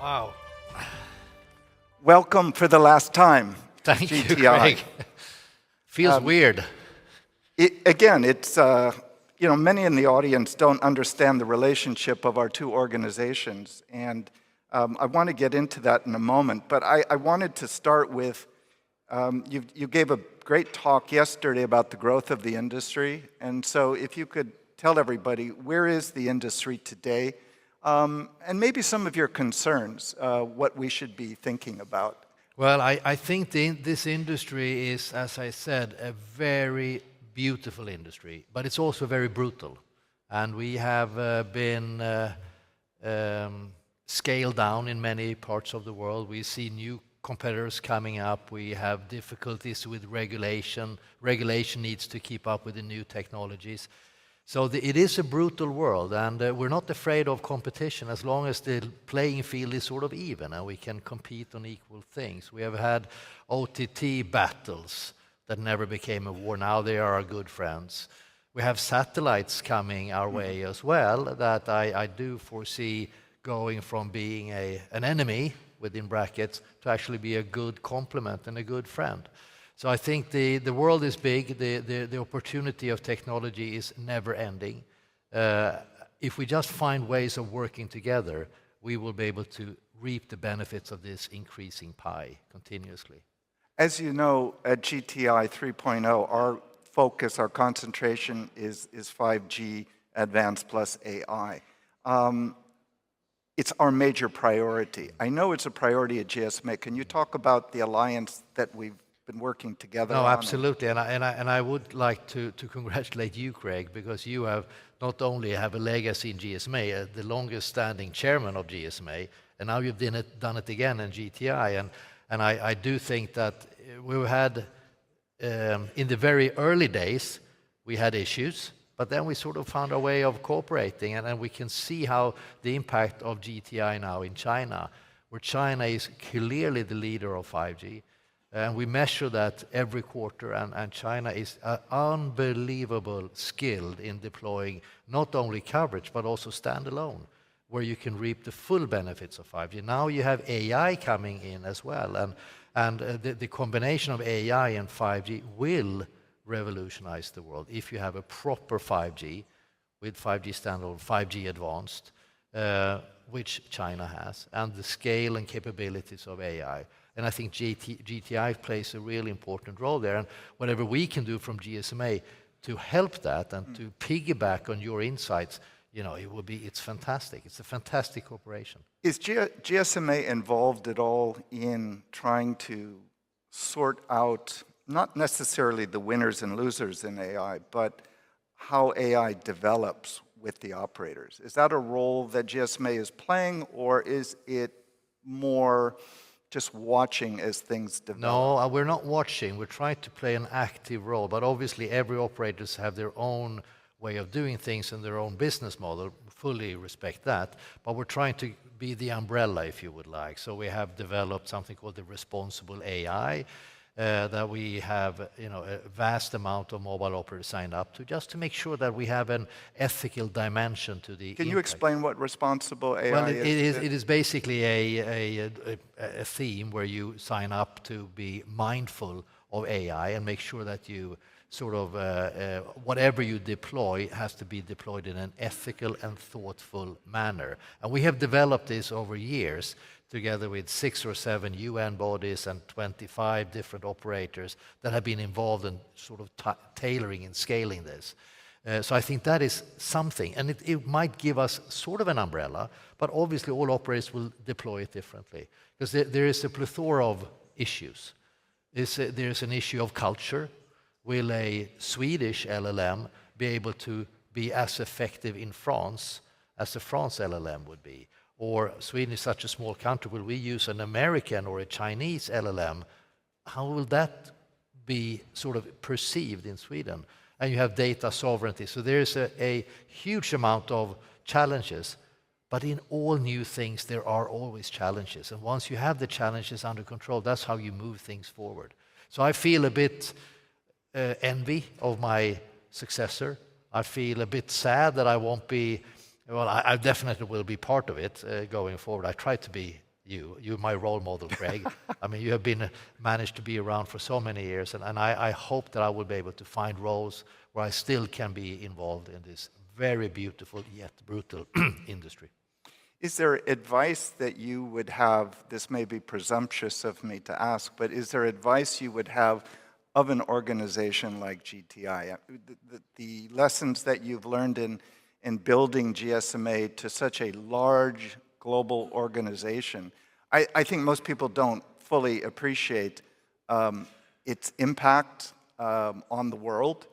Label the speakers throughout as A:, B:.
A: Wow.
B: Welcome for the last time.
A: Thank you,
B: GTI.
A: Craig. Feels weird.
B: It's many in the audience don't understand the relationship of our two organizations, and I want to get into that in a moment. But I wanted to start with, you gave a great talk yesterday about the growth of the industry, and so if you could tell everybody, where is the industry today, and maybe some of your concerns, what we should be thinking about.
A: Well, I think this industry is, as I said, a very beautiful industry, but it's also very brutal. And we have been scaled down in many parts of the world. We see new competitors coming up. We have difficulties with regulation. Regulation needs to keep up with the new technologies. So it is a brutal world, and we're not afraid of competition as long as the playing field is sort of even and we can compete on equal things. We have had OTT battles that never became a war. Now they are our good friends. We have satellites coming our way as well that I do foresee going from being an enemy, within brackets, to actually be a good complement and a good friend. So I think the world is big, the opportunity of technology is never ending. If we just find ways of working together, we will be able to reap the benefits of this increasing pie continuously.
B: As you know, at GTI 3.0, our focus, our concentration is 5G Advanced plus AI. It's our major priority. I know it's a priority at GSMA. Can you talk about the alliance that we've been working together on?
A: No, absolutely, and I would like to congratulate you, Craig, because you have not only have a legacy in GSMA, the longest-standing chairman of GSMA, and now you've done it again in GTI, and I do think that we had in the very early days we had issues, but then we sort of found a way of cooperating, and we can see how the impact of GTI now in China, where China is clearly the leader of 5G. And we measure that every quarter, and China is unbelievable skilled in deploying not only coverage, but also standalone, where you can reap the full benefits of 5G. Now you have AI coming in as well, and the combination of AI and 5G will revolutionize the world if you have a proper 5G with 5G standalone, 5G advanced, which China has, and the scale and capabilities of AI. And I think GTI plays a really important role there. And whatever we can do from GSMA to help that and to piggyback on your insights, it's fantastic. It's a fantastic cooperation.
B: Is GSMA involved at all in trying to sort out, not necessarily the winners and losers in AI, but how AI develops with the operators? Is that a role that GSMA is playing, or is it more just watching as things develop?
A: No, we're not watching. We're trying to play an active role, but obviously every operators have their own way of doing things and their own business model. Fully respect that, but we're trying to be the umbrella, if you would like. So we have developed something called the responsible AI, that we have a vast amount of mobile operators signed up to, just to make sure that we have an ethical dimension to the
B: Can you explain what responsible AI
A: well,
B: is?
A: It is basically a theme where you sign up to be mindful of AI and make sure that you sort of, whatever you deploy has to be deployed in an ethical and thoughtful manner. And we have developed this over years, together with 6 or 7 UN bodies and 25 different operators that have been involved in sort of tailoring and scaling this. So I think that is something, and it might give us sort of an umbrella, but obviously all operators will deploy it differently, because there is a plethora of issues. There's an issue of culture. Will a Swedish LLM be able to be as effective in France as a France LLM would be? Or Sweden is such a small country, will we use an American or a Chinese LLM? How will that be sort of perceived in Sweden? And you have data sovereignty. So there's a huge amount of challenges. But in all new things, there are always challenges. And once you have the challenges under control, that's how you move things forward. So I feel a bit envy of my successor. I feel a bit sad that I won't be, well, I definitely will be part of it going forward. I try to be You're my role model, Craig. I mean, you have managed to be around for so many years, and I hope that I will be able to find roles where I still can be involved in this very beautiful yet brutal industry.
B: Is there advice that you would have, this may be presumptuous of me to ask, but is there advice you would have of an organization like GTI? The lessons that you've learned in building GSMA to such a large global organization, I think most people don't fully appreciate its impact on the world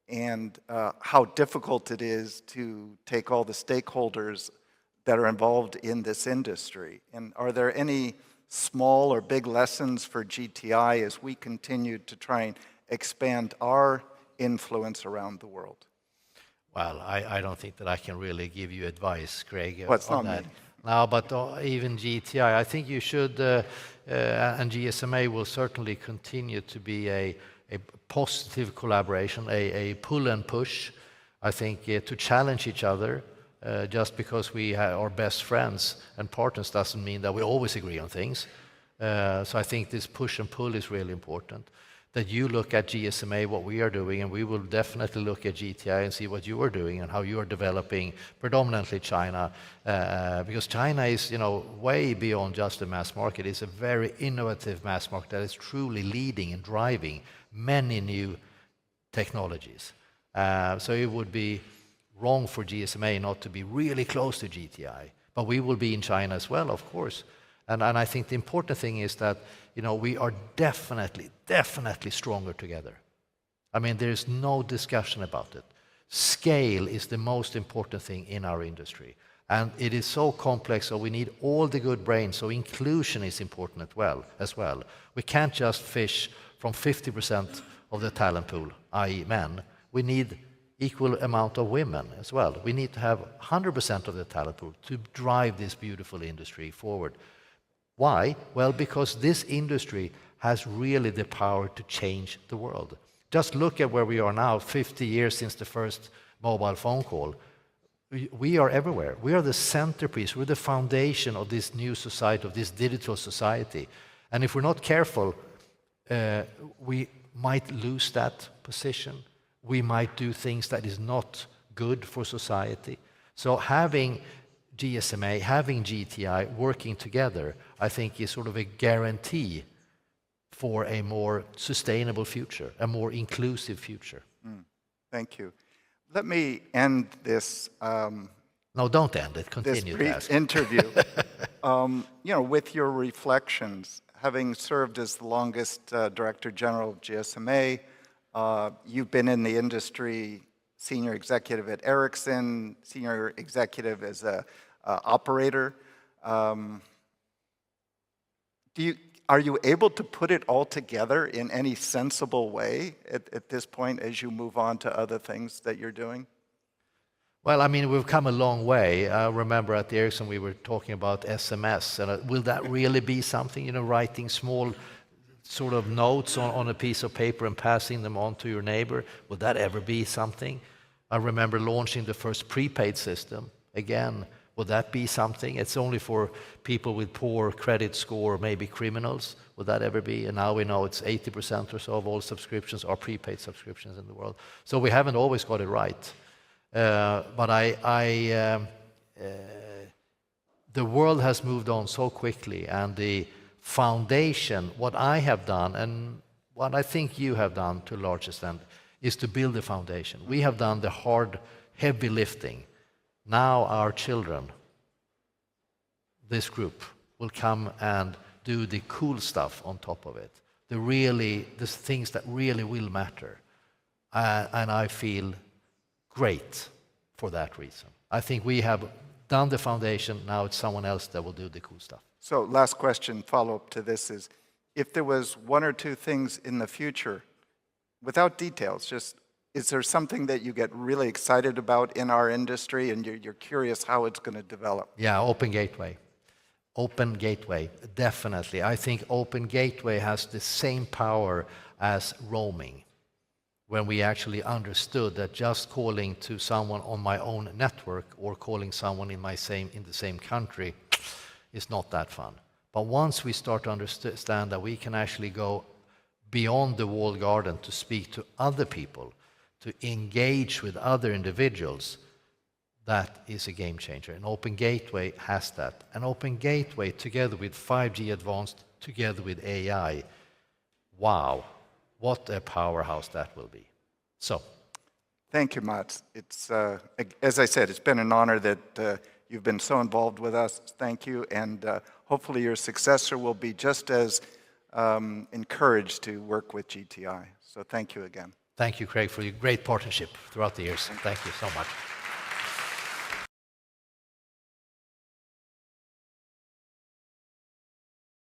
B: and how difficult it is to take all the stakeholders that are involved in this industry. And are there any small or big lessons for GTI as we continue to try and expand our influence around the world?
A: Well, I don't think that I can really give you advice, Craig,
B: Well, it's
A: on
B: not
A: that.
B: me.
A: No, but even GTI, I think you should, and GSMA will certainly continue to be a positive collaboration, a pull and push, I think, to challenge each other. Just because we are best friends and partners doesn't mean that we always agree on things. So I think this push and pull is really important. That you look at GSMA, what we are doing, and we will definitely look at GTI and see what you are doing and how you are developing predominantly China. Because China is, way beyond just the mass market. It's a very innovative mass market that is truly leading and driving many new technologies. So it would be wrong for GSMA not to be really close to GTI, but we will be in China as well, of course. And I think the important thing is that we are definitely stronger together. I mean, there is no discussion about it. Scale is the most important thing in our industry, and it is so complex. So we need all the good brains. So inclusion is important as well. We can't just fish from 50% of the talent pool, i.e., men. We need equal amount of women as well. We need to have 100% of the talent pool to drive this beautiful industry forward. Why? Well, because this industry has really the power to change the world. Just look at where we are now, 50 years since the first mobile phone call. We are everywhere. We are the centerpiece. We're the foundation of this new society, of this digital society. And if we're not careful, we might lose that position. We might do things that is not good for society. So having GSMA, having GTI working together, I think is sort of a guarantee for a more sustainable future, a more inclusive future.
B: Thank you. Let me end this.
A: No, don't end it. Continue.
B: This brief interview. With your reflections, having served as the longest Director General of GSMA, you've been in the industry, senior executive at Ericsson, senior executive as a operator. Are you able to put it all together in any sensible way at this point as you move on to other things that you're doing?
A: Well, I mean, we've come a long way. I remember at Ericsson we were talking about SMS, and will that really be something, writing small sort of notes on a piece of paper and passing them on to your neighbor? Would that ever be something? I remember launching the first prepaid system. Again, would that be something? It's only for people with poor credit score, maybe criminals. Would that ever be? And now we know it's 80% or so of all subscriptions are prepaid subscriptions in the world. So we haven't always got it right. But the world has moved on so quickly, and the foundation, what I have done, and what I think you have done to a large extent, is to build the foundation. We have done the hard, heavy lifting. Now our children, this group, will come and do the cool stuff on top of it. The things that really will matter. And I feel great for that reason. I think we have done the foundation, now it's someone else that will do the cool stuff.
B: So last question, follow-up to this is, if there was one or two things in the future, without details, just is there something that you get really excited about in our industry and you're curious how it's going to develop?
A: Yeah, Open Gateway. Open Gateway, definitely. I think Open Gateway has the same power as roaming. When we actually understood that just calling to someone on my own network or calling someone in the same country is not that fun. But once we start to understand that we can actually go beyond the walled garden to speak to other people, to engage with other individuals, that is a game changer. An open gateway has that. An open gateway together with 5G advanced, together with AI, wow, what a powerhouse that will be. So.
B: Thank you, Mats. It's, as I said, it's been an honor that you've been so involved with us. Thank you, and hopefully your successor will be just as encouraged to work with GTI. So thank you again.
A: Thank you, Craig, for your great partnership throughout the years. Thank you so much.